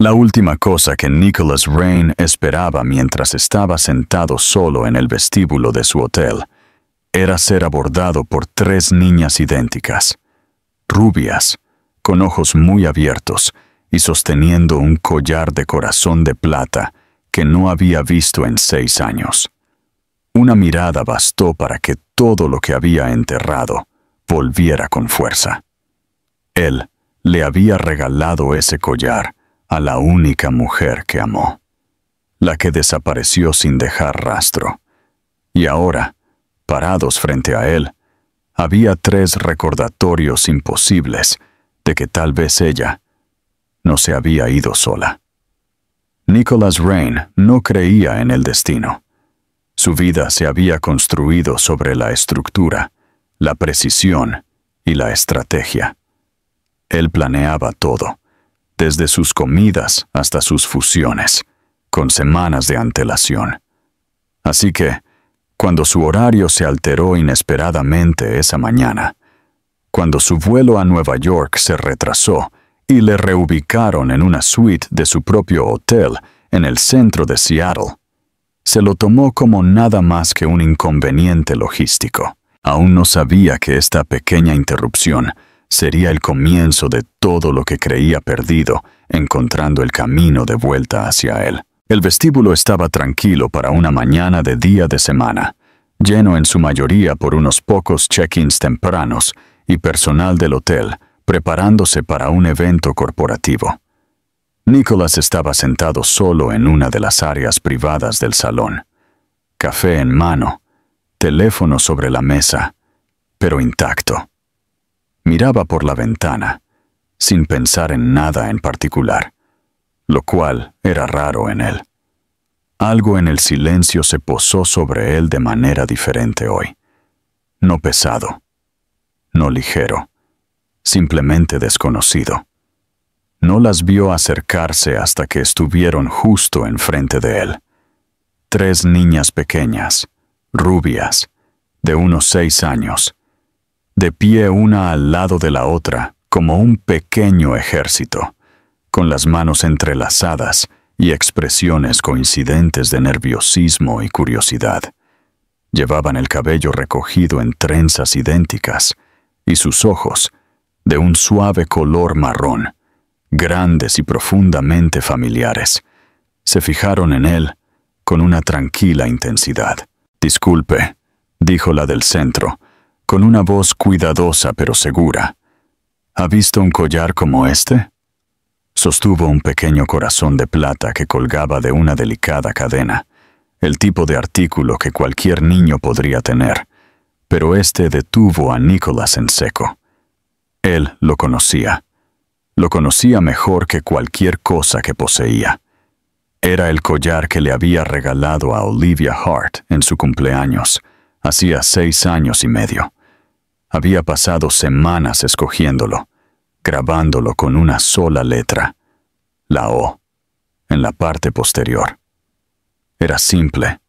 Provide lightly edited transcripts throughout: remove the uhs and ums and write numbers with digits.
La última cosa que Nicholas Rain esperaba mientras estaba sentado solo en el vestíbulo de su hotel era ser abordado por 3 niñas idénticas, rubias, con ojos muy abiertos y sosteniendo un collar de corazón de plata que no había visto en 6 años. Una mirada bastó para que todo lo que había enterrado volviera con fuerza. Él le había regalado ese collar a la única mujer que amó, la que desapareció sin dejar rastro. Y ahora, parados frente a él, había 3 recordatorios imposibles de que tal vez ella no se había ido sola. Nicholas Rain no creía en el destino. Su vida se había construido sobre la estructura, la precisión y la estrategia. Él planeaba todo, desde sus comidas hasta sus fusiones, con semanas de antelación. Así que, cuando su horario se alteró inesperadamente esa mañana, cuando su vuelo a Nueva York se retrasó y le reubicaron en una suite de su propio hotel en el centro de Seattle, se lo tomó como nada más que un inconveniente logístico. Aún no sabía que esta pequeña interrupción sería el comienzo de todo lo que creía perdido, encontrando el camino de vuelta hacia él. El vestíbulo estaba tranquilo para una mañana de día de semana, lleno en su mayoría por unos pocos check-ins tempranos y personal del hotel preparándose para un evento corporativo. Nicholas estaba sentado solo en una de las áreas privadas del salón, café en mano, teléfono sobre la mesa, pero intacto. Miraba por la ventana, sin pensar en nada en particular, lo cual era raro en él. Algo en el silencio se posó sobre él de manera diferente hoy. No pesado, no ligero, simplemente desconocido. No las vio acercarse hasta que estuvieron justo enfrente de él. 3 niñas pequeñas, rubias, de unos 6 años, de pie una al lado de la otra como un pequeño ejército, con las manos entrelazadas y expresiones coincidentes de nerviosismo y curiosidad. Llevaban el cabello recogido en trenzas idénticas y sus ojos, de un suave color marrón, grandes y profundamente familiares, se fijaron en él con una tranquila intensidad. «Disculpe», dijo la del centro, con una voz cuidadosa pero segura. «¿Ha visto un collar como este?» Sostuvo un pequeño corazón de plata que colgaba de una delicada cadena, el tipo de artículo que cualquier niño podría tener, pero este detuvo a Nicholas en seco. Él lo conocía. Lo conocía mejor que cualquier cosa que poseía. Era el collar que le había regalado a Olivia Hart en su cumpleaños, hacía 6 años y medio. Había pasado semanas escogiéndolo, grabándolo con una sola letra, la O, en la parte posterior. Era simple,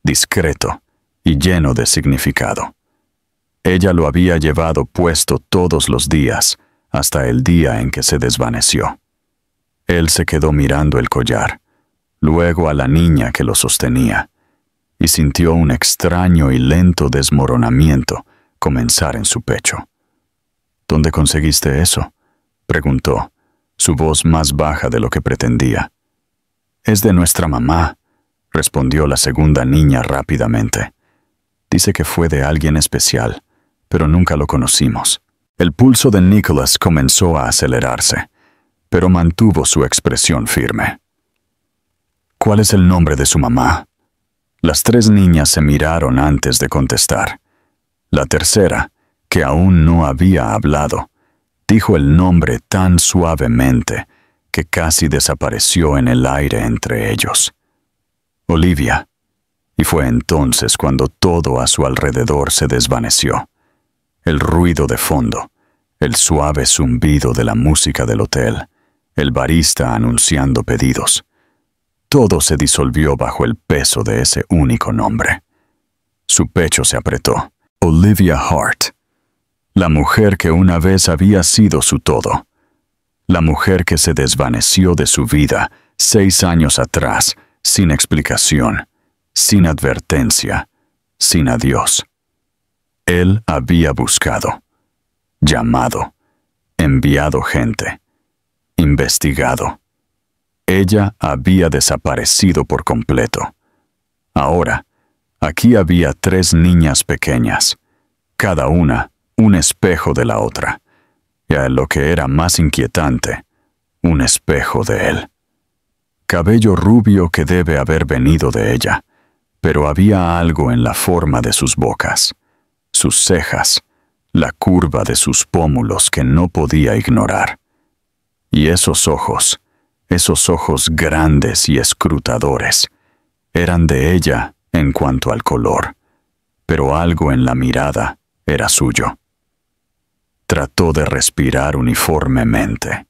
discreto y lleno de significado. Ella lo había llevado puesto todos los días, hasta el día en que se desvaneció. Él se quedó mirando el collar, luego a la niña que lo sostenía, y sintió un extraño y lento desmoronamiento comenzar en su pecho. «¿Dónde conseguiste eso?», preguntó, su voz más baja de lo que pretendía. «Es de nuestra mamá», respondió la segunda niña rápidamente. «Dice que fue de alguien especial, pero nunca lo conocimos». El pulso de Nicholas comenzó a acelerarse, pero mantuvo su expresión firme. «¿Cuál es el nombre de su mamá?». Las 3 niñas se miraron antes de contestar. La tercera, que aún no había hablado, dijo el nombre tan suavemente que casi desapareció en el aire entre ellos. «Olivia». Y fue entonces cuando todo a su alrededor se desvaneció. El ruido de fondo, el suave zumbido de la música del hotel, el barista anunciando pedidos. Todo se disolvió bajo el peso de ese único nombre. Su pecho se apretó. Olivia Hart, la mujer que una vez había sido su todo, La mujer que se desvaneció de su vida 6 años atrás, sin explicación, sin advertencia, sin adiós. Él había buscado, llamado, enviado gente, investigado. Ella había desaparecido por completo. Ahora, aquí había 3 niñas pequeñas, cada una un espejo de la otra, y a lo que era más inquietante, un espejo de él. Cabello rubio que debe haber venido de ella, pero había algo en la forma de sus bocas, sus cejas, la curva de sus pómulos que no podía ignorar. Y esos ojos grandes y escrutadores, eran de ella en cuanto al color, pero algo en la mirada era suyo. Trató de respirar uniformemente.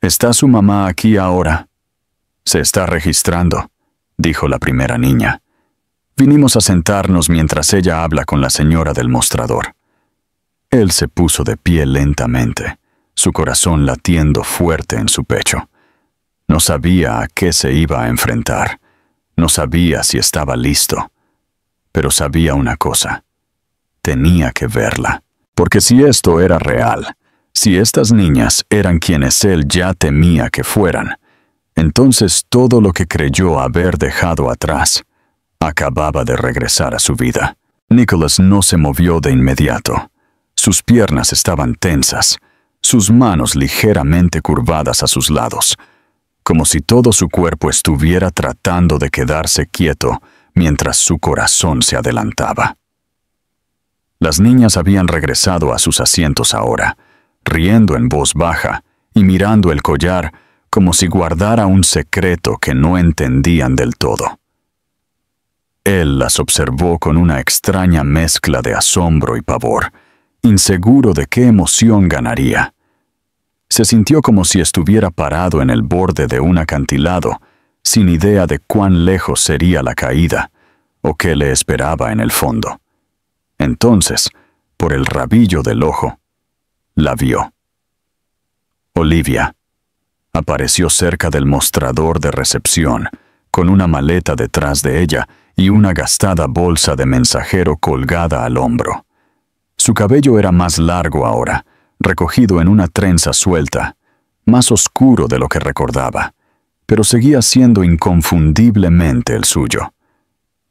¿Está su mamá aquí ahora? Se está registrando, dijo la primera niña. Vinimos a sentarnos mientras ella habla con la señora del mostrador. Él se puso de pie lentamente, su corazón latiendo fuerte en su pecho. No sabía a qué se iba a enfrentar. No sabía si estaba listo. Pero sabía una cosa. Tenía que verla. Porque si esto era real, si estas niñas eran quienes él ya temía que fueran, entonces todo lo que creyó haber dejado atrás acababa de regresar a su vida. Nicholas no se movió de inmediato. Sus piernas estaban tensas, sus manos ligeramente curvadas a sus lados, como si todo su cuerpo estuviera tratando de quedarse quieto mientras su corazón se adelantaba. Las niñas habían regresado a sus asientos ahora, riendo en voz baja y mirando el collar como si guardara un secreto que no entendían del todo. Él las observó con una extraña mezcla de asombro y pavor, inseguro de qué emoción ganaría. Se sintió como si estuviera parado en el borde de un acantilado, sin idea de cuán lejos sería la caída o qué le esperaba en el fondo. Entonces, por el rabillo del ojo, la vio. Olivia apareció cerca del mostrador de recepción, con una maleta detrás de ella y una gastada bolsa de mensajero colgada al hombro. Su cabello era más largo ahora, recogido en una trenza suelta, más oscuro de lo que recordaba, pero seguía siendo inconfundiblemente el suyo.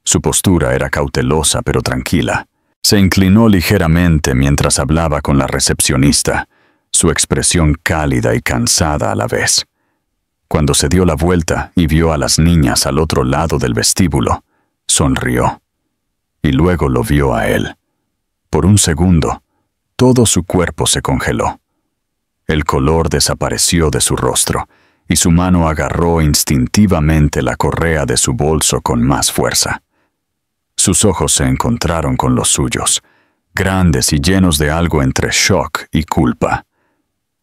Su postura era cautelosa pero tranquila. Se inclinó ligeramente mientras hablaba con la recepcionista, su expresión cálida y cansada a la vez. Cuando se dio la vuelta y vio a las niñas al otro lado del vestíbulo, sonrió. Y luego lo vio a él. Por un segundo, todo su cuerpo se congeló. El color desapareció de su rostro, y su mano agarró instintivamente la correa de su bolso con más fuerza. Sus ojos se encontraron con los suyos, grandes y llenos de algo entre shock y culpa.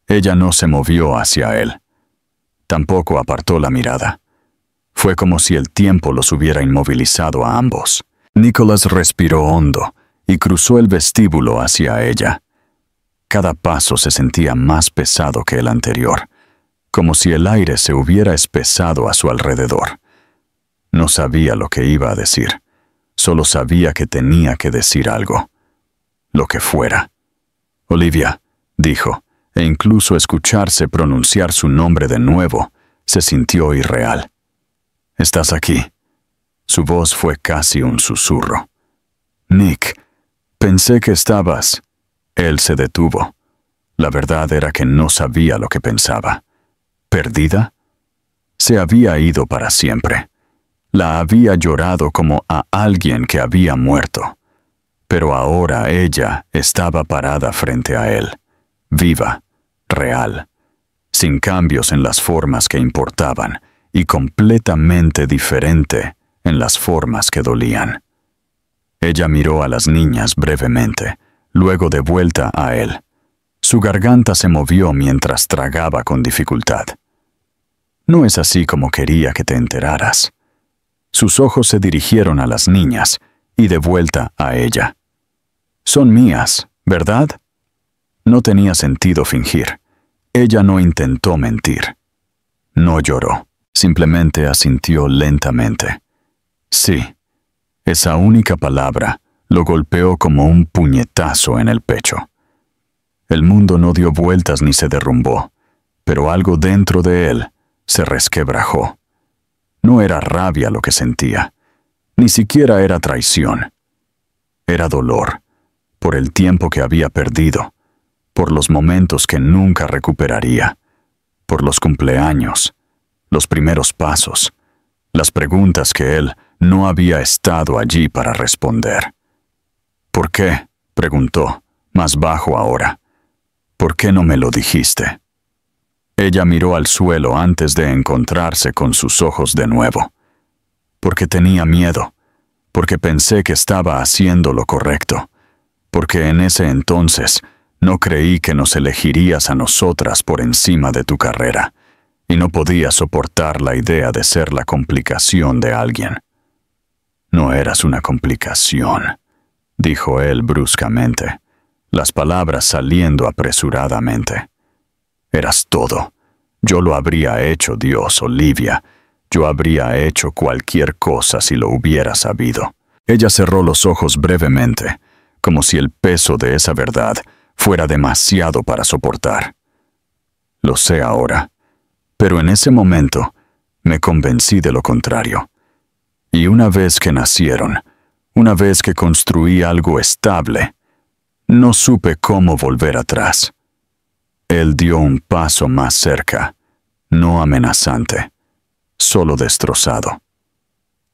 Ella no se movió hacia él. Tampoco apartó la mirada. Fue como si el tiempo los hubiera inmovilizado a ambos. Nicholas respiró hondo y cruzó el vestíbulo hacia ella. Cada paso se sentía más pesado que el anterior, como si el aire se hubiera espesado a su alrededor. No sabía lo que iba a decir. Solo sabía que tenía que decir algo. Lo que fuera. Olivia, dijo, e incluso escucharse pronunciar su nombre de nuevo se sintió irreal. ¿Estás aquí? Su voz fue casi un susurro. Nick, pensé que estabas... Él se detuvo. La verdad era que no sabía lo que pensaba. ¿Perdida? Se había ido para siempre. La había llorado como a alguien que había muerto. Pero ahora ella estaba parada frente a él, viva, real, sin cambios en las formas que importaban y completamente diferente en las formas que dolían. Ella miró a las niñas brevemente, luego de vuelta a él. Su garganta se movió mientras tragaba con dificultad. No es así como quería que te enteraras. Sus ojos se dirigieron a las niñas y de vuelta a ella. Son mías, ¿verdad? No tenía sentido fingir. Ella no intentó mentir. No lloró, simplemente asintió lentamente. Sí, esa única palabra lo golpeó como un puñetazo en el pecho. El mundo no dio vueltas ni se derrumbó, pero algo dentro de él se resquebrajó. No era rabia lo que sentía, ni siquiera era traición. Era dolor, por el tiempo que había perdido, por los momentos que nunca recuperaría, por los cumpleaños, los primeros pasos, las preguntas que él no había estado allí para responder. ¿Por qué?, preguntó, más bajo ahora. ¿Por qué no me lo dijiste? Ella miró al suelo antes de encontrarse con sus ojos de nuevo. Porque tenía miedo, porque pensé que estaba haciendo lo correcto, porque en ese entonces no creí que nos elegirías a nosotras por encima de tu carrera, y no podía soportar la idea de ser la complicación de alguien. No eras una complicación, dijo él bruscamente, las palabras saliendo apresuradamente. Eras todo. Yo lo habría hecho, Dios, Olivia. Yo habría hecho cualquier cosa si lo hubiera sabido. Ella cerró los ojos brevemente, como si el peso de esa verdad fuera demasiado para soportar. Lo sé ahora, pero en ese momento me convencí de lo contrario. Y una vez que nacieron, una vez que construí algo estable, no supe cómo volver atrás. Él dio un paso más cerca, no amenazante, solo destrozado.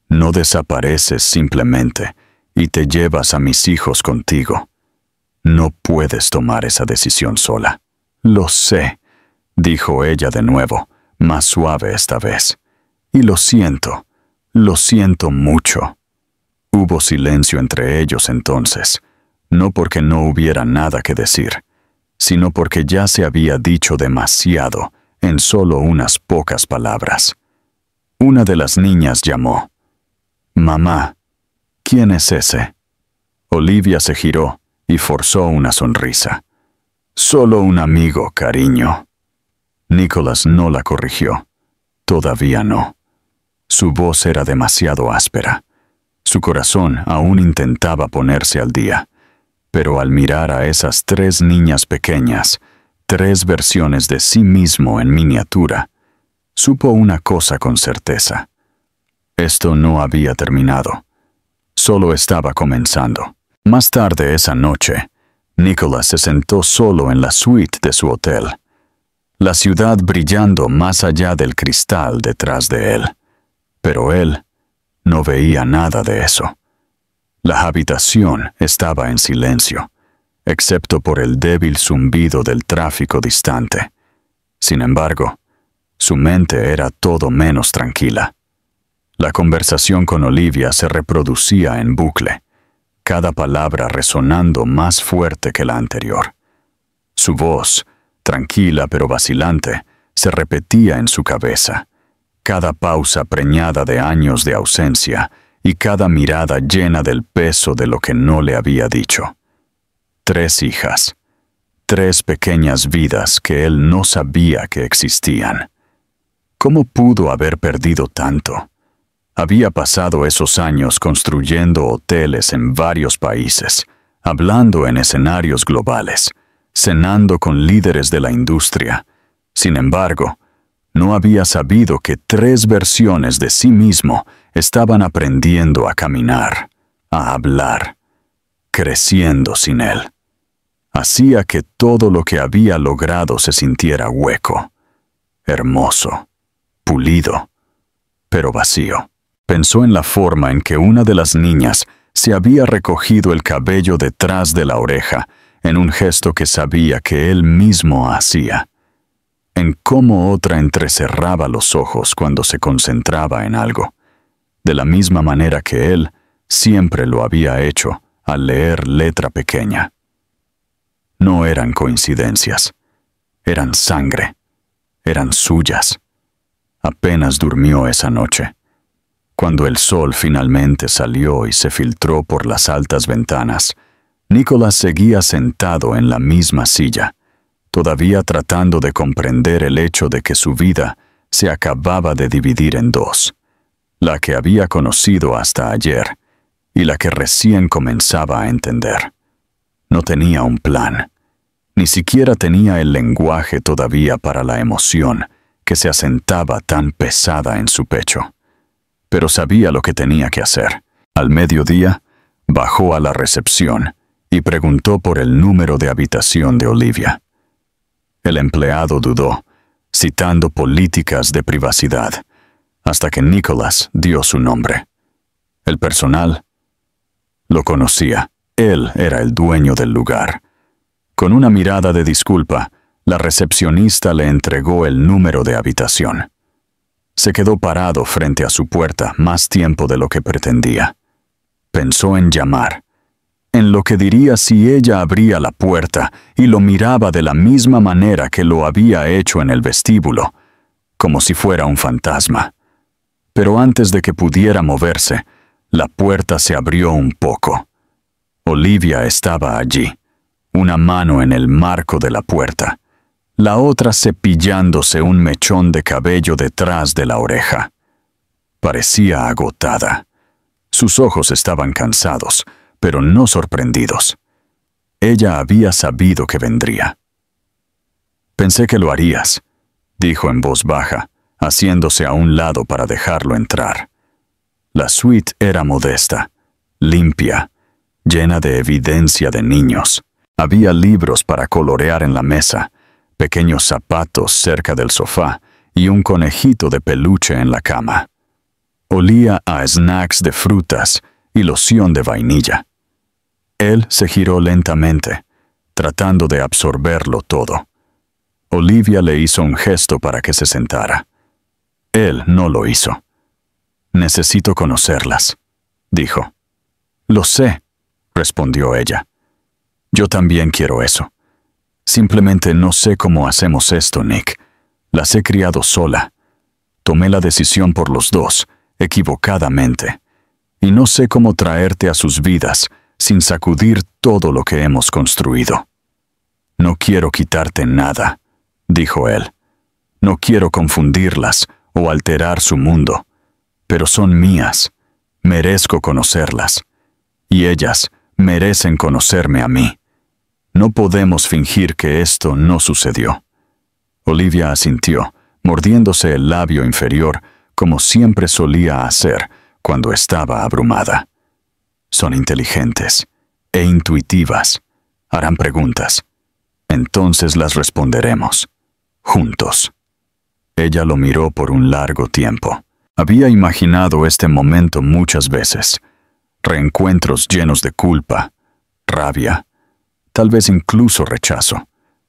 No desapareces simplemente y te llevas a mis hijos contigo. No puedes tomar esa decisión sola. Lo sé, dijo ella de nuevo, más suave esta vez. Y lo siento mucho. Hubo silencio entre ellos entonces, no porque no hubiera nada que decir, sino porque ya se había dicho demasiado en solo unas pocas palabras. Una de las niñas llamó. «Mamá, ¿quién es ese?» Olivia se giró y forzó una sonrisa. «Solo un amigo, cariño». Nicholas no la corrigió. Todavía no. Su voz era demasiado áspera. Su corazón aún intentaba ponerse al día. Pero al mirar a esas 3 niñas pequeñas, 3 versiones de sí mismo en miniatura, supo una cosa con certeza. Esto no había terminado. Solo estaba comenzando. Más tarde esa noche, Nicholas se sentó solo en la suite de su hotel, la ciudad brillando más allá del cristal detrás de él. Pero él no veía nada de eso. La habitación estaba en silencio, excepto por el débil zumbido del tráfico distante. Sin embargo, su mente era todo menos tranquila. La conversación con Olivia se reproducía en bucle, cada palabra resonando más fuerte que la anterior. Su voz, tranquila pero vacilante, se repetía en su cabeza, cada pausa preñada de años de ausencia y cada mirada llena del peso de lo que no le había dicho. 3 hijas, 3 pequeñas vidas que él no sabía que existían. ¿Cómo pudo haber perdido tanto? Había pasado esos años construyendo hoteles en varios países, hablando en escenarios globales, cenando con líderes de la industria. Sin embargo, no había sabido que 3 versiones de sí mismo estaban aprendiendo a caminar, a hablar, creciendo sin él. Hacía que todo lo que había logrado se sintiera hueco, hermoso, pulido, pero vacío. Pensó en la forma en que una de las niñas se había recogido el cabello detrás de la oreja en un gesto que sabía que él mismo hacía. En cómo otra entrecerraba los ojos cuando se concentraba en algo, de la misma manera que él siempre lo había hecho al leer letra pequeña. No eran coincidencias, eran sangre, eran suyas. Apenas durmió esa noche. Cuando el sol finalmente salió y se filtró por las altas ventanas, Nicholas seguía sentado en la misma silla, todavía tratando de comprender el hecho de que su vida se acababa de dividir en dos, la que había conocido hasta ayer y la que recién comenzaba a entender. No tenía un plan, ni siquiera tenía el lenguaje todavía para la emoción que se asentaba tan pesada en su pecho. Pero sabía lo que tenía que hacer. Al mediodía, bajó a la recepción y preguntó por el número de habitación de Olivia. El empleado dudó, citando políticas de privacidad, hasta que Nicholas dio su nombre. El personal lo conocía. Él era el dueño del lugar. Con una mirada de disculpa, la recepcionista le entregó el número de habitación. Se quedó parado frente a su puerta más tiempo de lo que pretendía. Pensó en llamar, en lo que diría si ella abría la puerta y lo miraba de la misma manera que lo había hecho en el vestíbulo, como si fuera un fantasma. Pero antes de que pudiera moverse, la puerta se abrió un poco. Olivia estaba allí, una mano en el marco de la puerta, la otra cepillándose un mechón de cabello detrás de la oreja. Parecía agotada. Sus ojos estaban cansados, pero no sorprendidos. Ella había sabido que vendría. «Pensé que lo harías», dijo en voz baja, haciéndose a un lado para dejarlo entrar. La suite era modesta, limpia, llena de evidencia de niños. Había libros para colorear en la mesa, pequeños zapatos cerca del sofá y un conejito de peluche en la cama. Olía a snacks de frutas y loción de vainilla. Él se giró lentamente, tratando de absorberlo todo. Olivia le hizo un gesto para que se sentara. Él no lo hizo. «Necesito conocerlas», dijo. «Lo sé», respondió ella. «Yo también quiero eso. Simplemente no sé cómo hacemos esto, Nick. Las he criado sola. Tomé la decisión por los dos, equivocadamente. Y no sé cómo traerte a sus vidas sin sacudir todo lo que hemos construido». «No quiero quitarte nada», dijo él. «No quiero confundirlas o alterar su mundo. Pero son mías. Merezco conocerlas. Y ellas merecen conocerme a mí. No podemos fingir que esto no sucedió». Olivia asintió, mordiéndose el labio inferior, como siempre solía hacer cuando estaba abrumada. «Son inteligentes e intuitivas. Harán preguntas. Entonces las responderemos. Juntos». Ella lo miró por un largo tiempo. Había imaginado este momento muchas veces. Reencuentros llenos de culpa, rabia, tal vez incluso rechazo.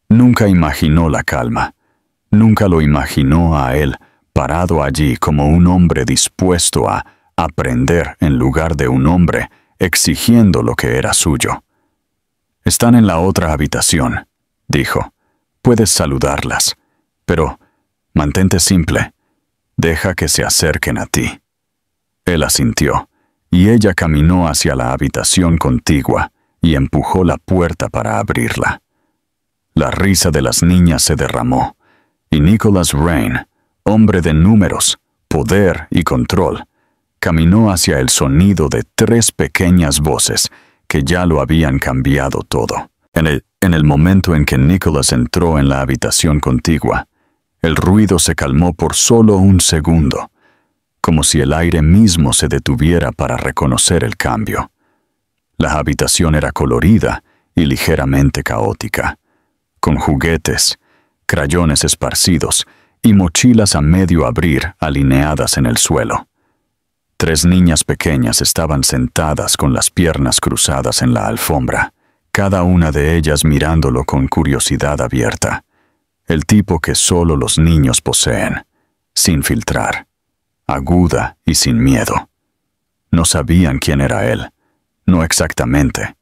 Nunca imaginó la calma. Nunca lo imaginó a él parado allí como un hombre dispuesto a aprender en lugar de un hombre exigiendo lo que era suyo. «Están en la otra habitación», dijo. «Puedes saludarlas, pero mantente simple. Deja que se acerquen a ti». Él asintió, y ella caminó hacia la habitación contigua y empujó la puerta para abrirla. La risa de las niñas se derramó, y Nicholas Rain, hombre de números, poder y control, caminó hacia el sonido de 3 pequeñas voces que ya lo habían cambiado todo. En el momento en que Nicholas entró en la habitación contigua, el ruido se calmó por solo un segundo, como si el aire mismo se detuviera para reconocer el cambio. La habitación era colorida y ligeramente caótica, con juguetes, crayones esparcidos y mochilas a medio abrir alineadas en el suelo. 3 niñas pequeñas estaban sentadas con las piernas cruzadas en la alfombra, cada una de ellas mirándolo con curiosidad abierta, el tipo que solo los niños poseen, sin filtrar, aguda y sin miedo. No sabían quién era él, no exactamente,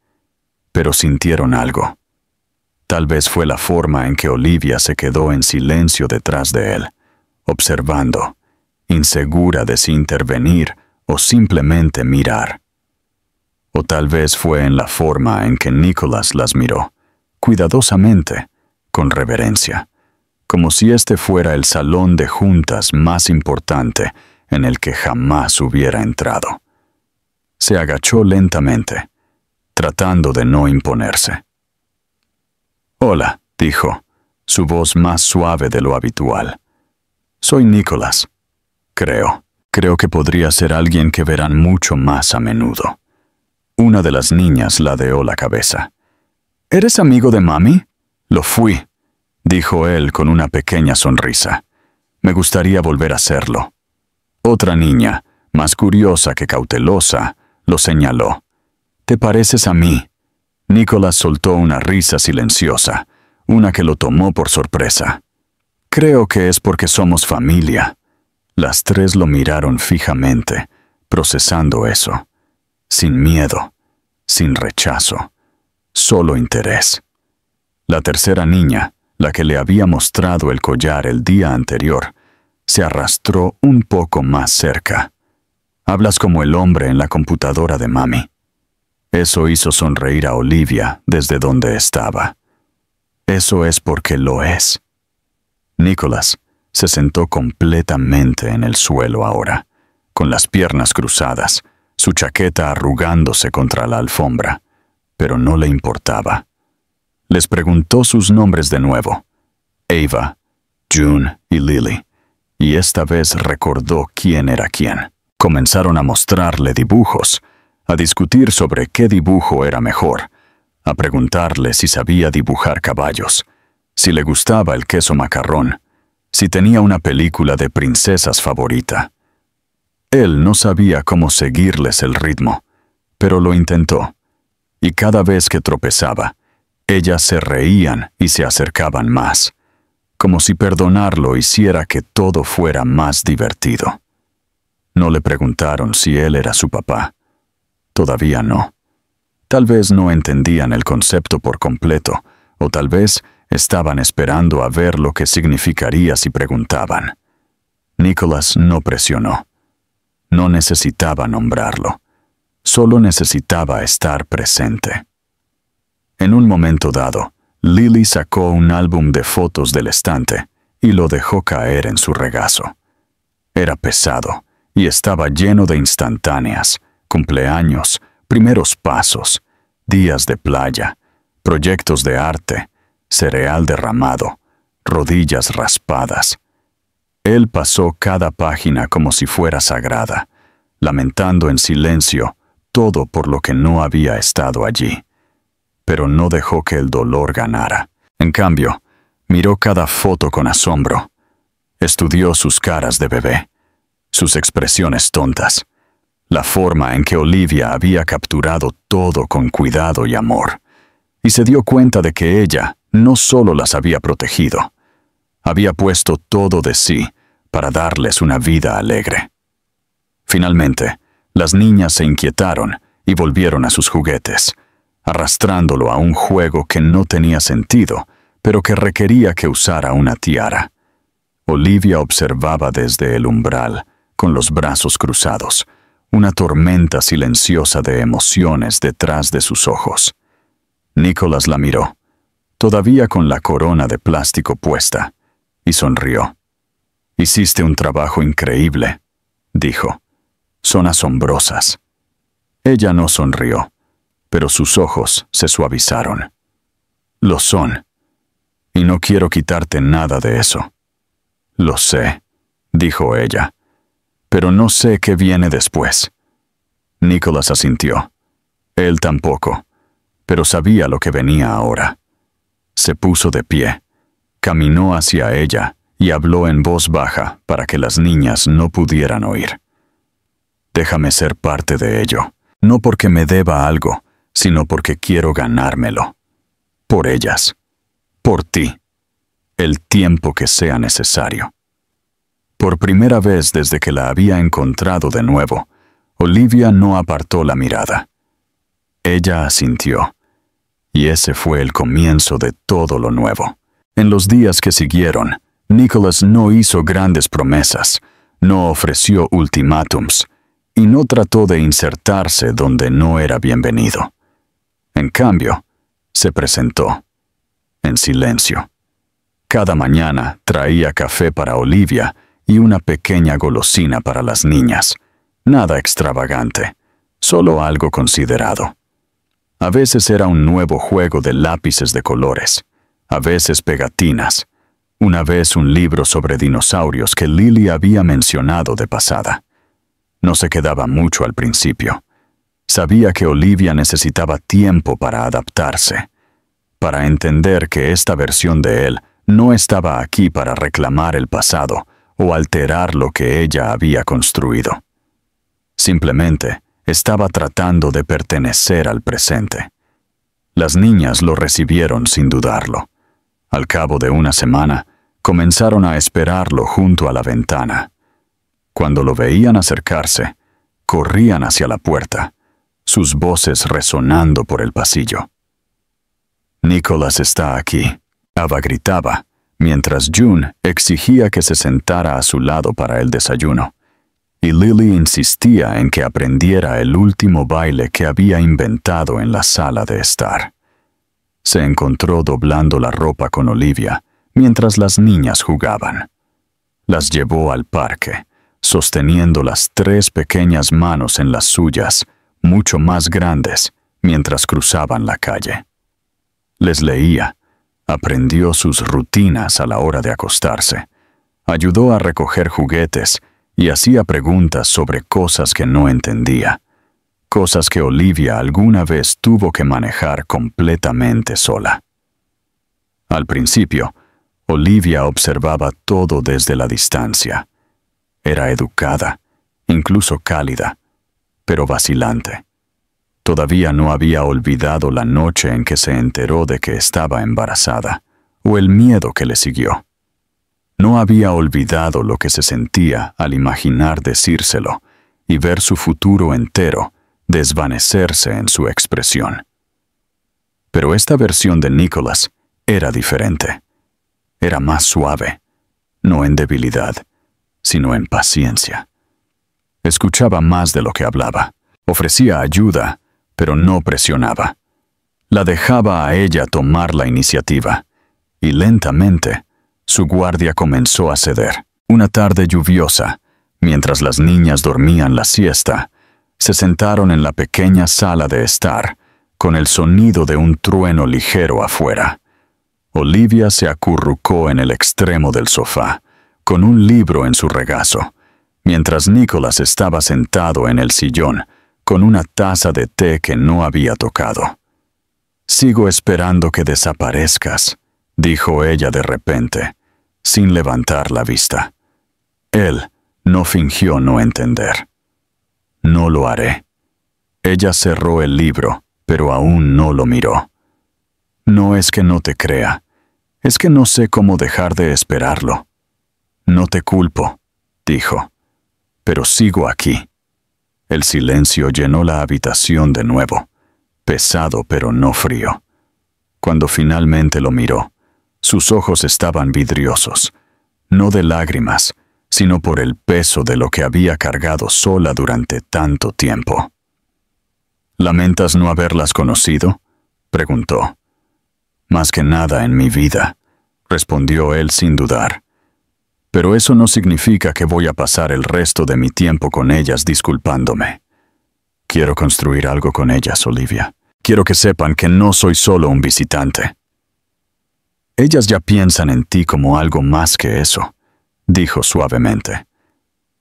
pero sintieron algo. Tal vez fue la forma en que Olivia se quedó en silencio detrás de él, observando, insegura de si intervenir o simplemente mirar. O tal vez fue en la forma en que Nicholas las miró, cuidadosamente, con reverencia, como si este fuera el salón de juntas más importante en el que jamás hubiera entrado. Se agachó lentamente, tratando de no imponerse. «Hola», dijo, su voz más suave de lo habitual. «Soy Nicholas. Creo que podría ser alguien que verán mucho más a menudo». Una de las niñas ladeó la cabeza. «¿Eres amigo de mami?» «Lo fui», dijo él con una pequeña sonrisa. «Me gustaría volver a serlo». Otra niña, más curiosa que cautelosa, lo señaló. «Te pareces a mí». Nicholas soltó una risa silenciosa, una que lo tomó por sorpresa. «Creo que es porque somos familia». Las tres lo miraron fijamente, procesando eso. Sin miedo, sin rechazo, solo interés. La tercera niña, la que le había mostrado el collar el día anterior, se arrastró un poco más cerca. «Hablas como el hombre en la computadora de mami». Eso hizo sonreír a Olivia desde donde estaba. «Eso es porque lo es». Nicholas se sentó completamente en el suelo ahora, con las piernas cruzadas, su chaqueta arrugándose contra la alfombra, pero no le importaba. Les preguntó sus nombres de nuevo: Ava, June y Lily, y esta vez recordó quién era quién. Comenzaron a mostrarle dibujos, a discutir sobre qué dibujo era mejor, a preguntarle si sabía dibujar caballos, si le gustaba el queso macarrón, si tenía una película de princesas favorita. Él no sabía cómo seguirles el ritmo, pero lo intentó, y cada vez que tropezaba, ellas se reían y se acercaban más, como si perdonarlo hiciera que todo fuera más divertido. No le preguntaron si él era su papá. Todavía no. Tal vez no entendían el concepto por completo, o tal vez estaban esperando a ver lo que significaría si preguntaban. Nicholas no presionó. No necesitaba nombrarlo. Solo necesitaba estar presente. En un momento dado, Lily sacó un álbum de fotos del estante y lo dejó caer en su regazo. Era pesado y estaba lleno de instantáneas, cumpleaños, primeros pasos, días de playa, proyectos de arte, cereal derramado, rodillas raspadas. Él pasó cada página como si fuera sagrada, lamentando en silencio todo por lo que no había estado allí. Pero no dejó que el dolor ganara. En cambio, miró cada foto con asombro. Estudió sus caras de bebé, sus expresiones tontas, la forma en que Olivia había capturado todo con cuidado y amor, y se dio cuenta de que ella no solo las había protegido, había puesto todo de sí para darles una vida alegre. Finalmente, las niñas se inquietaron y volvieron a sus juguetes, arrastrándolo a un juego que no tenía sentido, pero que requería que usara una tiara. Olivia observaba desde el umbral, con los brazos cruzados, una tormenta silenciosa de emociones detrás de sus ojos. Nicholas la miró, todavía con la corona de plástico puesta, y sonrió. «Hiciste un trabajo increíble», dijo. «Son asombrosas». Ella no sonrió, pero sus ojos se suavizaron. «Lo son, y no quiero quitarte nada de eso». «Lo sé», dijo ella, «pero no sé qué viene después». Nicholas asintió. Él tampoco, pero sabía lo que venía ahora. Se puso de pie, caminó hacia ella y habló en voz baja para que las niñas no pudieran oír. «Déjame ser parte de ello, no porque me deba algo, sino porque quiero ganármelo. Por ellas, por ti, el tiempo que sea necesario». Por primera vez desde que la había encontrado de nuevo, Olivia no apartó la mirada. Ella asintió, y ese fue el comienzo de todo lo nuevo. En los días que siguieron, Nicholas no hizo grandes promesas, no ofreció ultimátums, y no trató de insertarse donde no era bienvenido. En cambio, se presentó, en silencio, Cada mañana traía café para Olivia y una pequeña golosina para las niñas. Nada extravagante, solo algo considerado. A veces era un nuevo juego de lápices de colores, a veces pegatinas, una vez un libro sobre dinosaurios que Lily había mencionado de pasada. No se quedaba mucho al principio. Sabía que Olivia necesitaba tiempo para adaptarse, para entender que esta versión de él no estaba aquí para reclamar el pasado o alterar lo que ella había construido. Simplemente estaba tratando de pertenecer al presente. Las niñas lo recibieron sin dudarlo. Al cabo de una semana, comenzaron a esperarlo junto a la ventana. Cuando lo veían acercarse, corrían hacia la puerta, sus voces resonando por el pasillo. «Nicholas está aquí», Ava gritaba, mientras June exigía que se sentara a su lado para el desayuno, y Lily insistía en que aprendiera el último baile que había inventado en la sala de estar. Se encontró doblando la ropa con Olivia, mientras las niñas jugaban. Las llevó al parque, sosteniendo las 3 pequeñas manos en las suyas, mucho más grandes, mientras cruzaban la calle. Les leía, aprendió sus rutinas a la hora de acostarse, ayudó a recoger juguetes y hacía preguntas sobre cosas que no entendía, cosas que Olivia alguna vez tuvo que manejar completamente sola. Al principio, Olivia observaba todo desde la distancia. Era educada, incluso cálida, pero vacilante. Todavía no había olvidado la noche en que se enteró de que estaba embarazada, o el miedo que le siguió. No había olvidado lo que se sentía al imaginar decírselo y ver su futuro entero desvanecerse en su expresión. Pero esta versión de Nicholas era diferente. Era más suave, no en debilidad, sino en paciencia. Escuchaba más de lo que hablaba, ofrecía ayuda, pero no presionaba. La dejaba a ella tomar la iniciativa, y lentamente su guardia comenzó a ceder. Una tarde lluviosa, mientras las niñas dormían la siesta, se sentaron en la pequeña sala de estar, con el sonido de un trueno ligero afuera. Olivia se acurrucó en el extremo del sofá, con un libro en su regazo, mientras Nicholas estaba sentado en el sillón, con una taza de té que no había tocado. «Sigo esperando que desaparezcas», dijo ella de repente, sin levantar la vista. Él no fingió no entender. «No lo haré». Ella cerró el libro, pero aún no lo miró. «No es que no te crea, es que no sé cómo dejar de esperarlo». «No te culpo», dijo, «pero sigo aquí». El silencio llenó la habitación de nuevo, pesado pero no frío. Cuando finalmente lo miró, sus ojos estaban vidriosos, no de lágrimas, sino por el peso de lo que había cargado sola durante tanto tiempo. «¿Lamentas no haberlas conocido?», preguntó. «Más que nada en mi vida», respondió él sin dudar. «Pero eso no significa que voy a pasar el resto de mi tiempo con ellas disculpándome. Quiero construir algo con ellas, Olivia. Quiero que sepan que no soy solo un visitante». «Ellas ya piensan en ti como algo más que eso», dijo suavemente.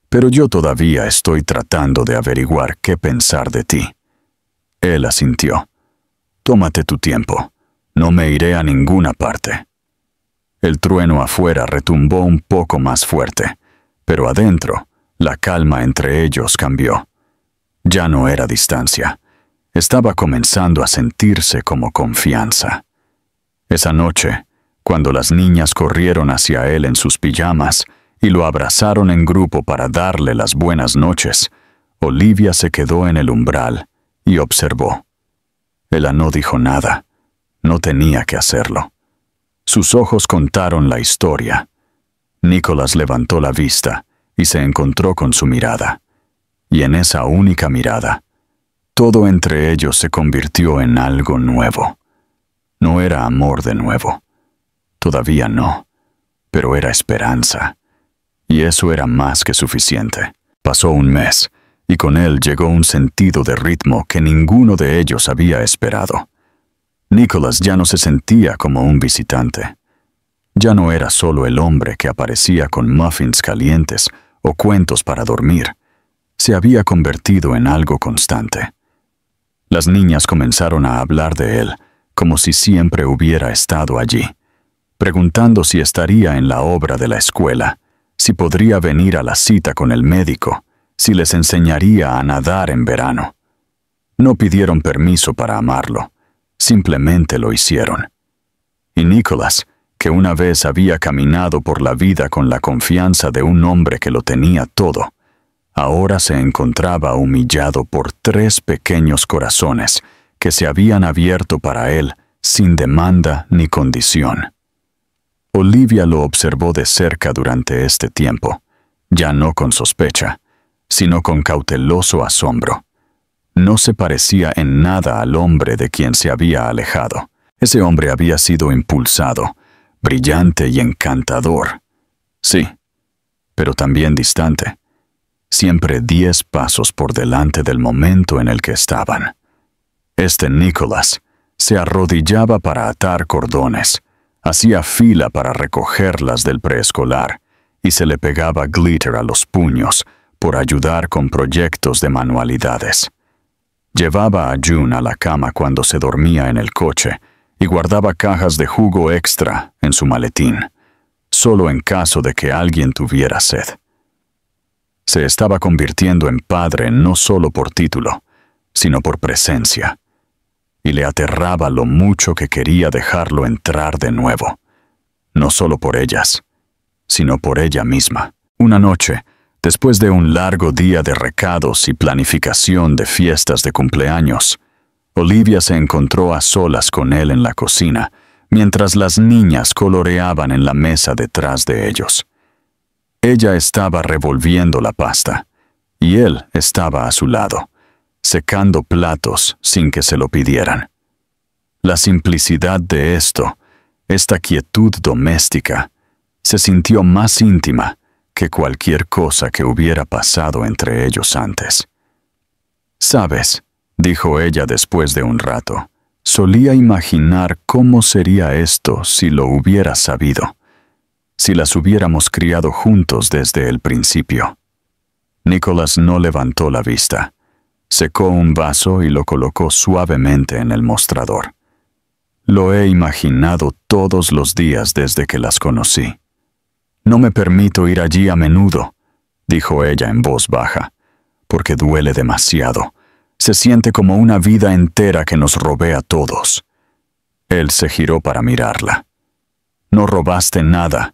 «Pero yo todavía estoy tratando de averiguar qué pensar de ti». Él asintió. «Tómate tu tiempo. No me iré a ninguna parte». El trueno afuera retumbó un poco más fuerte, pero adentro, la calma entre ellos cambió. Ya no era distancia. Estaba comenzando a sentirse como confianza. Esa noche, cuando las niñas corrieron hacia él en sus pijamas y lo abrazaron en grupo para darle las buenas noches, Olivia se quedó en el umbral y observó. Ella no dijo nada. No tenía que hacerlo. Sus ojos contaron la historia. Nicholas levantó la vista y se encontró con su mirada. Y en esa única mirada, todo entre ellos se convirtió en algo nuevo. No era amor de nuevo. Todavía no. pero era esperanza. Y eso era más que suficiente. Pasó un mes, y con él llegó un sentido de ritmo que ninguno de ellos había esperado. Nicholas ya no se sentía como un visitante. Ya no era solo el hombre que aparecía con muffins calientes o cuentos para dormir. Se había convertido en algo constante. Las niñas comenzaron a hablar de él como si siempre hubiera estado allí, preguntando si estaría en la obra de la escuela, si podría venir a la cita con el médico, si les enseñaría a nadar en verano. No pidieron permiso para amarlo, simplemente lo hicieron. Y Nicholas, que una vez había caminado por la vida con la confianza de un hombre que lo tenía todo, ahora se encontraba humillado por 3 pequeños corazones que se habían abierto para él sin demanda ni condición. Olivia lo observó de cerca durante este tiempo, ya no con sospecha, sino con cauteloso asombro. No se parecía en nada al hombre de quien se había alejado. Ese hombre había sido impulsado, brillante y encantador. Sí, pero también distante. Siempre 10 pasos por delante del momento en el que estaban. Este Nicholas se arrodillaba para atar cordones, hacía fila para recogerlas del preescolar y se le pegaba glitter a los puños por ayudar con proyectos de manualidades. Llevaba a June a la cama cuando se dormía en el coche y guardaba cajas de jugo extra en su maletín, solo en caso de que alguien tuviera sed. Se estaba convirtiendo en padre no solo por título, sino por presencia, y le aterraba lo mucho que quería dejarlo entrar de nuevo, no solo por ellas, sino por ella misma. Una noche, después de un largo día de recados y planificación de fiestas de cumpleaños, Olivia se encontró a solas con él en la cocina, mientras las niñas coloreaban en la mesa detrás de ellos. Ella estaba revolviendo la pasta, y él estaba a su lado, secando platos sin que se lo pidieran. La simplicidad de esto, esta quietud doméstica, se sintió más íntima que cualquier cosa que hubiera pasado entre ellos antes. «¿Sabes?», dijo ella después de un rato, «solía imaginar cómo sería esto si lo hubiera sabido, si las hubiéramos criado juntos desde el principio». Nicholas no levantó la vista. Secó un vaso y lo colocó suavemente en el mostrador. «Lo he imaginado todos los días desde que las conocí. No me permito ir allí a menudo», dijo ella en voz baja, «porque duele demasiado. Se siente como una vida entera que nos robé a todos». Él se giró para mirarla. «No robaste nada.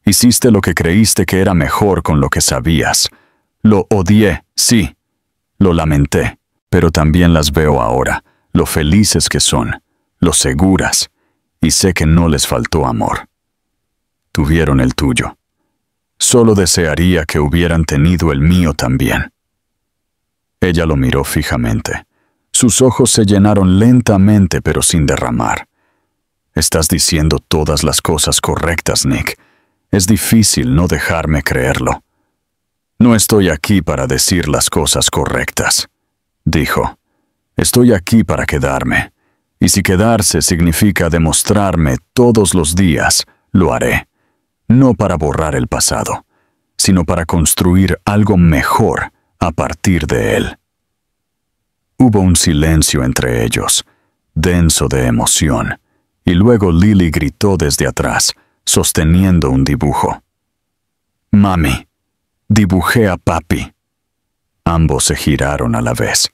Hiciste lo que creíste que era mejor con lo que sabías. Lo odié, sí. Lo lamenté, pero también las veo ahora, lo felices que son, lo seguras, y sé que no les faltó amor. Tuvieron el tuyo. Solo desearía que hubieran tenido el mío también». Ella lo miró fijamente. Sus ojos se llenaron lentamente pero sin derramar. «Estás diciendo todas las cosas correctas, Nick. Es difícil no dejarme creerlo». «No estoy aquí para decir las cosas correctas», dijo. «Estoy aquí para quedarme. Y si quedarse significa demostrarme todos los días, lo haré. No para borrar el pasado, sino para construir algo mejor a partir de él». Hubo un silencio entre ellos, denso de emoción, y luego Lily gritó desde atrás, sosteniendo un dibujo. «Mami, dibujé a papi». Ambos se giraron a la vez.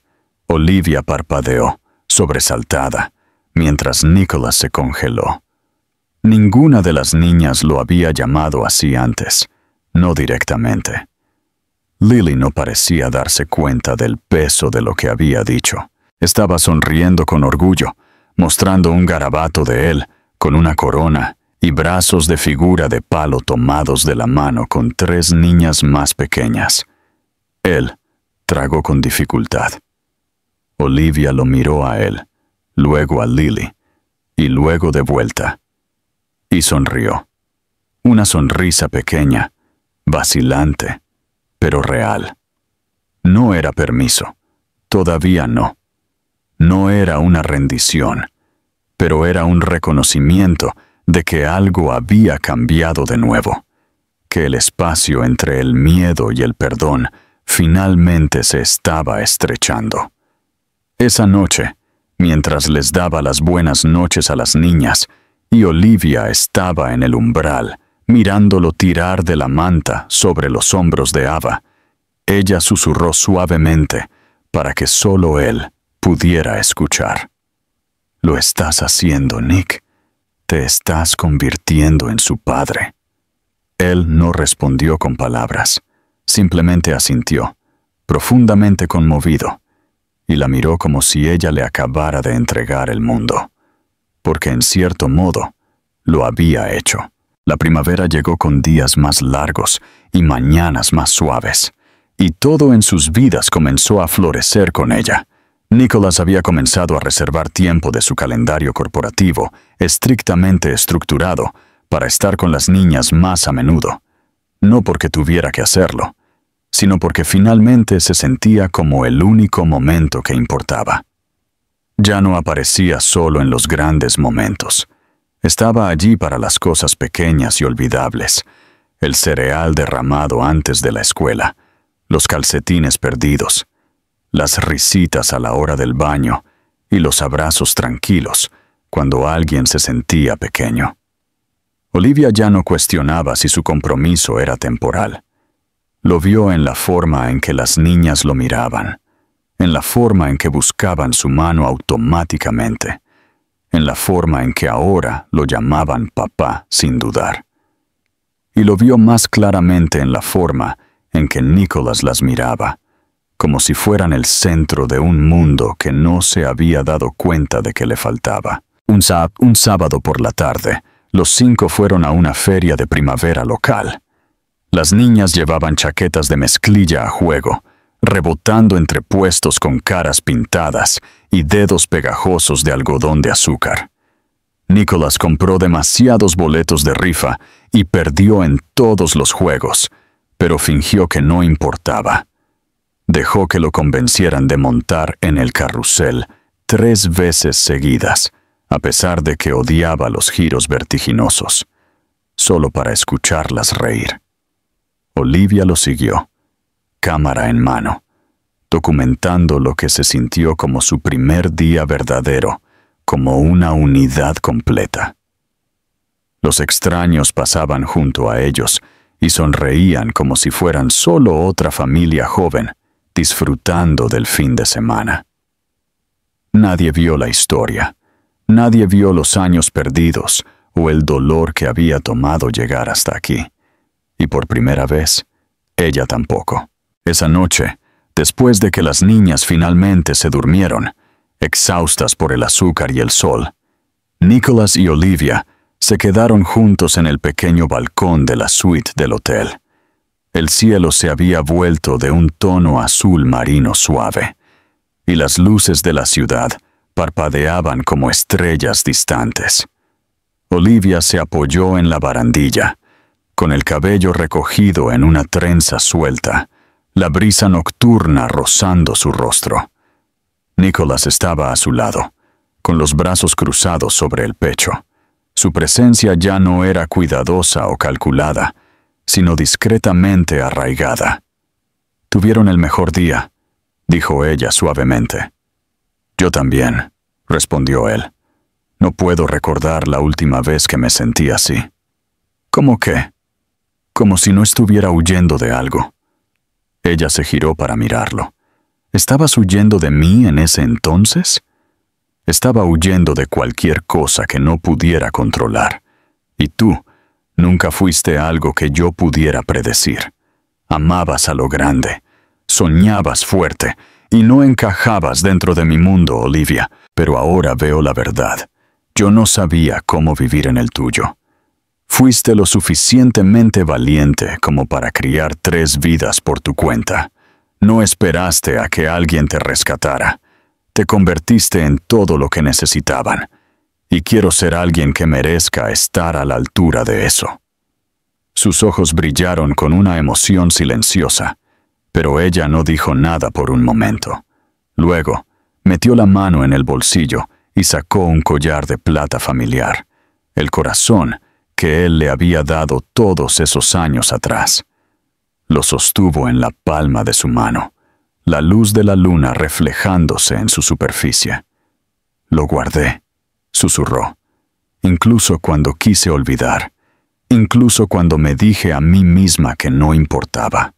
Olivia parpadeó, sobresaltada, mientras Nicholas se congeló. Ninguna de las niñas lo había llamado así antes, no directamente. Lily no parecía darse cuenta del peso de lo que había dicho. Estaba sonriendo con orgullo, mostrando un garabato de él, con una corona y brazos de figura de palo tomados de la mano con 3 niñas más pequeñas. Él tragó con dificultad. Olivia lo miró a él, luego a Lily, y luego de vuelta, y sonrió. Una sonrisa pequeña, vacilante, pero real. No era permiso, todavía no. No era una rendición, pero era un reconocimiento de que algo había cambiado de nuevo, que el espacio entre el miedo y el perdón finalmente se estaba estrechando. Esa noche, mientras les daba las buenas noches a las niñas, y Olivia estaba en el umbral, mirándolo tirar de la manta sobre los hombros de Ava, ella susurró suavemente para que solo él pudiera escuchar. «Lo estás haciendo, Nick. Te estás convirtiendo en su padre». Él no respondió con palabras, simplemente asintió, profundamente conmovido, y la miró como si ella le acabara de entregar el mundo, porque en cierto modo lo había hecho. La primavera llegó con días más largos y mañanas más suaves, y todo en sus vidas comenzó a florecer con ella. Nicholas había comenzado a reservar tiempo de su calendario corporativo, estrictamente estructurado, para estar con las niñas más a menudo, no porque tuviera que hacerlo, sino porque finalmente se sentía como el único momento que importaba. Ya no aparecía solo en los grandes momentos. Estaba allí para las cosas pequeñas y olvidables, el cereal derramado antes de la escuela, los calcetines perdidos, las risitas a la hora del baño y los abrazos tranquilos cuando alguien se sentía pequeño. Olivia ya no cuestionaba si su compromiso era temporal. Lo vio en la forma en que las niñas lo miraban, en la forma en que buscaban su mano automáticamente, en la forma en que ahora lo llamaban papá sin dudar. Y lo vio más claramente en la forma en que Nicholas las miraba, como si fueran el centro de un mundo que no se había dado cuenta de que le faltaba. Un sábado por la tarde, los 5 fueron a una feria de primavera local. Las niñas llevaban chaquetas de mezclilla a juego, rebotando entre puestos con caras pintadas y dedos pegajosos de algodón de azúcar. Nicholas compró demasiados boletos de rifa y perdió en todos los juegos, pero fingió que no importaba. Dejó que lo convencieran de montar en el carrusel 3 veces seguidas, a pesar de que odiaba los giros vertiginosos, solo para escucharlas reír. Olivia lo siguió, cámara en mano, documentando lo que se sintió como su primer día verdadero, como una unidad completa. Los extraños pasaban junto a ellos y sonreían como si fueran solo otra familia joven, disfrutando del fin de semana. Nadie vio la historia, nadie vio los años perdidos o el dolor que había tomado llegar hasta aquí. Y por primera vez, ella tampoco. Esa noche, después de que las niñas finalmente se durmieron, exhaustas por el azúcar y el sol, Nicholas y Olivia se quedaron juntos en el pequeño balcón de la suite del hotel. El cielo se había vuelto de un tono azul marino suave, y las luces de la ciudad parpadeaban como estrellas distantes. Olivia se apoyó en la barandilla, con el cabello recogido en una trenza suelta, la brisa nocturna rozando su rostro. Nicholas estaba a su lado, con los brazos cruzados sobre el pecho. Su presencia ya no era cuidadosa o calculada, sino discretamente arraigada. «Tuvieron el mejor día», dijo ella suavemente. «Yo también», respondió él. «No puedo recordar la última vez que me sentí así». «¿Cómo qué?» «Como si no estuviera huyendo de algo». Ella se giró para mirarlo. ¿Estabas huyendo de mí en ese entonces? Estaba huyendo de cualquier cosa que no pudiera controlar. Y tú nunca fuiste algo que yo pudiera predecir. Amabas a lo grande, soñabas fuerte y no encajabas dentro de mi mundo, Olivia. Pero ahora veo la verdad. Yo no sabía cómo vivir en el tuyo. Fuiste lo suficientemente valiente como para criar 3 vidas por tu cuenta. No esperaste a que alguien te rescatara. Te convertiste en todo lo que necesitaban. Y quiero ser alguien que merezca estar a la altura de eso. Sus ojos brillaron con una emoción silenciosa, pero ella no dijo nada por un momento. Luego, metió la mano en el bolsillo y sacó un collar de plata familiar, el corazón que él le había dado todos esos años atrás. Lo sostuvo en la palma de su mano, la luz de la luna reflejándose en su superficie. «Lo guardé», susurró, «incluso cuando quise olvidar, incluso cuando me dije a mí misma que no importaba».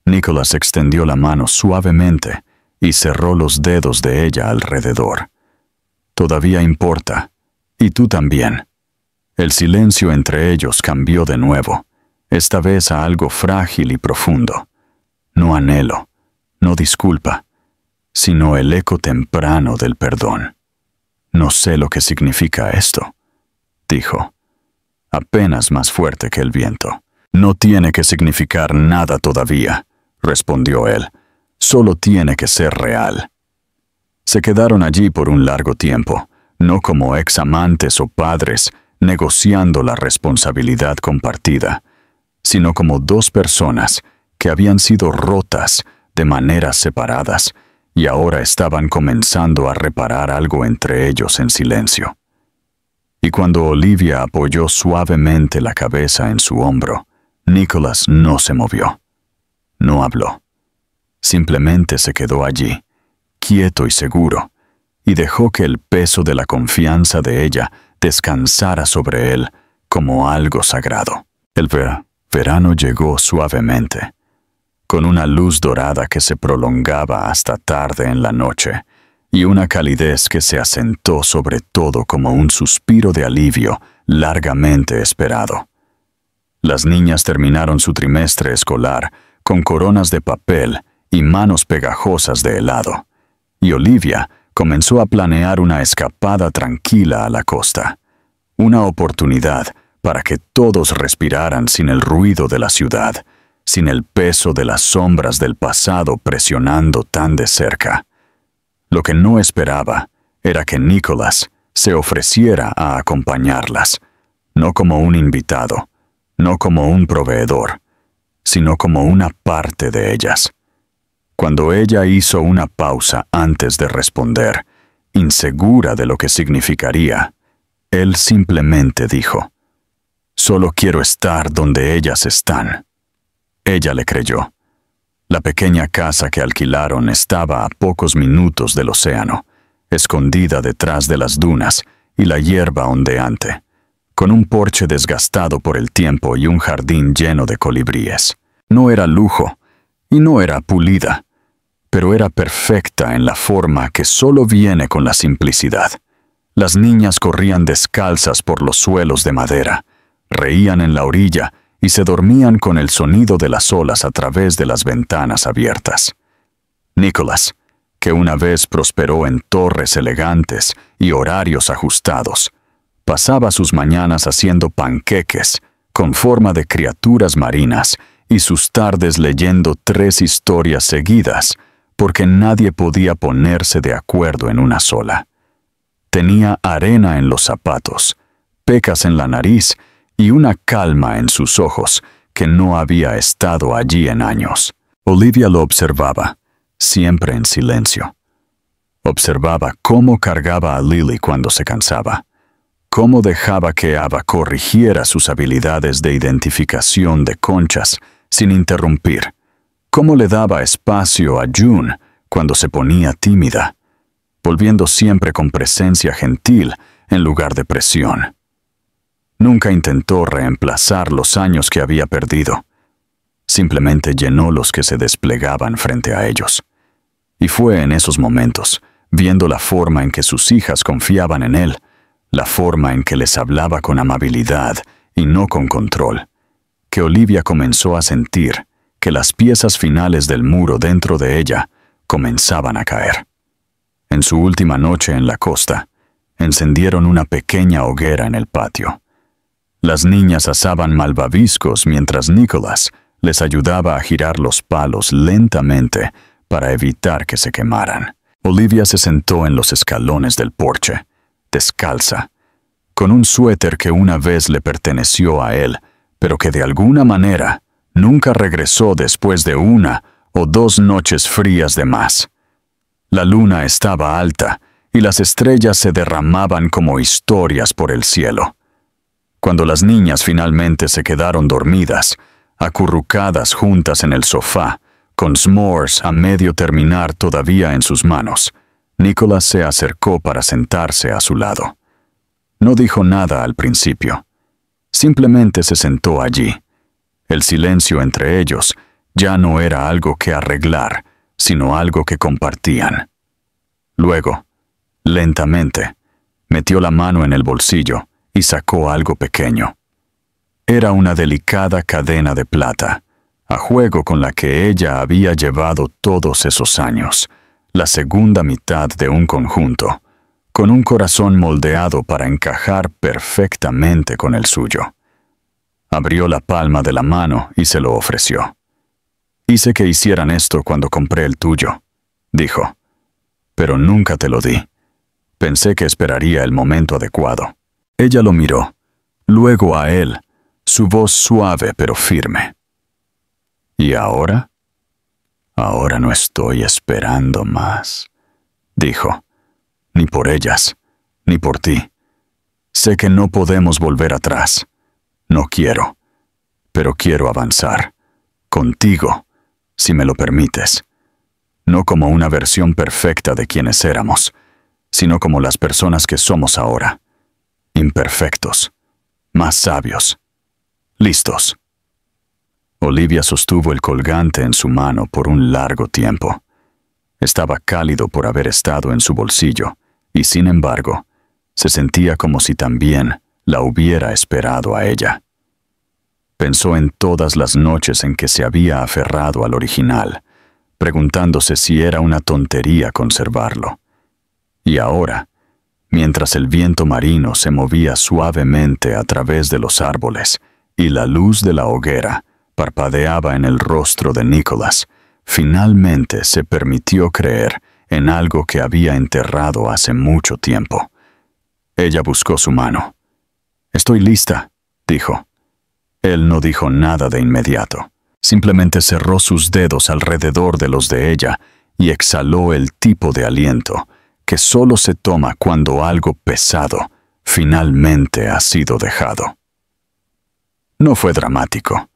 Nicholas extendió la mano suavemente y cerró los dedos de ella alrededor. «Todavía importa, y tú también». El silencio entre ellos cambió de nuevo, esta vez a algo frágil y profundo. No anhelo, no disculpa, sino el eco temprano del perdón. «No sé lo que significa esto», dijo, apenas más fuerte que el viento. «No tiene que significar nada todavía», respondió él. «Solo tiene que ser real». Se quedaron allí por un largo tiempo, no como examantes o padres negociando la responsabilidad compartida, sino como dos personas que habían sido rotas de maneras separadas y ahora estaban comenzando a reparar algo entre ellos en silencio. Y cuando Olivia apoyó suavemente la cabeza en su hombro, Nicholas no se movió. No habló. Simplemente se quedó allí, quieto y seguro, y dejó que el peso de la confianza de ella descansara sobre él como algo sagrado. El verano llegó suavemente, con una luz dorada que se prolongaba hasta tarde en la noche, y una calidez que se asentó sobre todo como un suspiro de alivio largamente esperado. Las niñas terminaron su trimestre escolar con coronas de papel y manos pegajosas de helado, y Olivia comenzó a planear una escapada tranquila a la costa, una oportunidad para que todos respiraran sin el ruido de la ciudad, sin el peso de las sombras del pasado presionando tan de cerca. Lo que no esperaba era que Nicholas se ofreciera a acompañarlas, no como un invitado, no como un proveedor, sino como una parte de ellas. Cuando ella hizo una pausa antes de responder, insegura de lo que significaría, él simplemente dijo, «Solo quiero estar donde ellas están». Ella le creyó. La pequeña casa que alquilaron estaba a pocos minutos del océano, escondida detrás de las dunas y la hierba ondeante, con un porche desgastado por el tiempo y un jardín lleno de colibríes. No era lujo y no era pulida, pero era perfecta en la forma que solo viene con la simplicidad. Las niñas corrían descalzas por los suelos de madera, reían en la orilla y se dormían con el sonido de las olas a través de las ventanas abiertas. Nicholas, que una vez prosperó en torres elegantes y horarios ajustados, pasaba sus mañanas haciendo panqueques con forma de criaturas marinas y sus tardes leyendo 3 historias seguidas, porque nadie podía ponerse de acuerdo en una sola. Tenía arena en los zapatos, pecas en la nariz y una calma en sus ojos que no había estado allí en años. Olivia lo observaba, siempre en silencio. Observaba cómo cargaba a Lily cuando se cansaba, cómo dejaba que Ava corrigiera sus habilidades de identificación de conchas sin interrumpir, cómo le daba espacio a June cuando se ponía tímida, volviendo siempre con presencia gentil en lugar de presión. Nunca intentó reemplazar los años que había perdido. Simplemente llenó los que se desplegaban frente a ellos. Y fue en esos momentos, viendo la forma en que sus hijas confiaban en él, la forma en que les hablaba con amabilidad y no con control, que Olivia comenzó a sentir que las piezas finales del muro dentro de ella comenzaban a caer. En su última noche en la costa, encendieron una pequeña hoguera en el patio. Las niñas asaban malvaviscos mientras Nicholas les ayudaba a girar los palos lentamente para evitar que se quemaran. Olivia se sentó en los escalones del porche, descalza, con un suéter que una vez le perteneció a él, pero que de alguna manera nunca regresó después de 1 o 2 noches frías de más. La luna estaba alta y las estrellas se derramaban como historias por el cielo. Cuando las niñas finalmente se quedaron dormidas, acurrucadas juntas en el sofá, con s'mores a medio terminar todavía en sus manos, Nicholas se acercó para sentarse a su lado. No dijo nada al principio. Simplemente se sentó allí. El silencio entre ellos ya no era algo que arreglar, sino algo que compartían. Luego, lentamente, metió la mano en el bolsillo y sacó algo pequeño. Era una delicada cadena de plata, a juego con la que ella había llevado todos esos años, la segunda mitad de un conjunto, con un corazón moldeado para encajar perfectamente con el suyo. Abrió la palma de la mano y se lo ofreció. «Hice que hicieran esto cuando compré el tuyo», dijo, «pero nunca te lo di. Pensé que esperaría el momento adecuado». Ella lo miró, luego a él, su voz suave pero firme. «¿Y ahora?» «Ahora no estoy esperando más», dijo. «Ni por ellas, ni por ti. Sé que no podemos volver atrás. No quiero, pero quiero avanzar. Contigo, si me lo permites. No como una versión perfecta de quienes éramos, sino como las personas que somos ahora. Imperfectos, más sabios, listos». Olivia sostuvo el colgante en su mano por un largo tiempo. Estaba cálido por haber estado en su bolsillo, y sin embargo, se sentía como si también la hubiera esperado a ella. Pensó en todas las noches en que se había aferrado al original, preguntándose si era una tontería conservarlo. Y ahora, mientras el viento marino se movía suavemente a través de los árboles y la luz de la hoguera parpadeaba en el rostro de Nicholas, finalmente se permitió creer en algo que había enterrado hace mucho tiempo. Ella buscó su mano. «Estoy lista», dijo. Él no dijo nada de inmediato. Simplemente cerró sus dedos alrededor de los de ella y exhaló el tipo de aliento que solo se toma cuando algo pesado finalmente ha sido dejado. No fue dramático,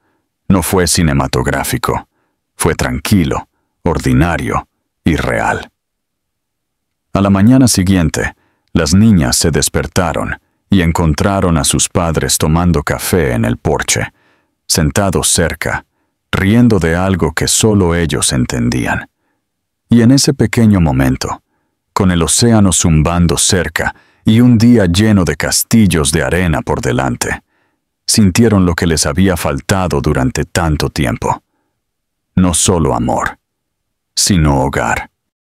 no fue cinematográfico, fue tranquilo, ordinario y real. A la mañana siguiente, las niñas se despertaron y encontraron a sus padres tomando café en el porche, sentados cerca, riendo de algo que solo ellos entendían. Y en ese pequeño momento, con el océano zumbando cerca y un día lleno de castillos de arena por delante, sintieron lo que les había faltado durante tanto tiempo. No solo amor, sino hogar.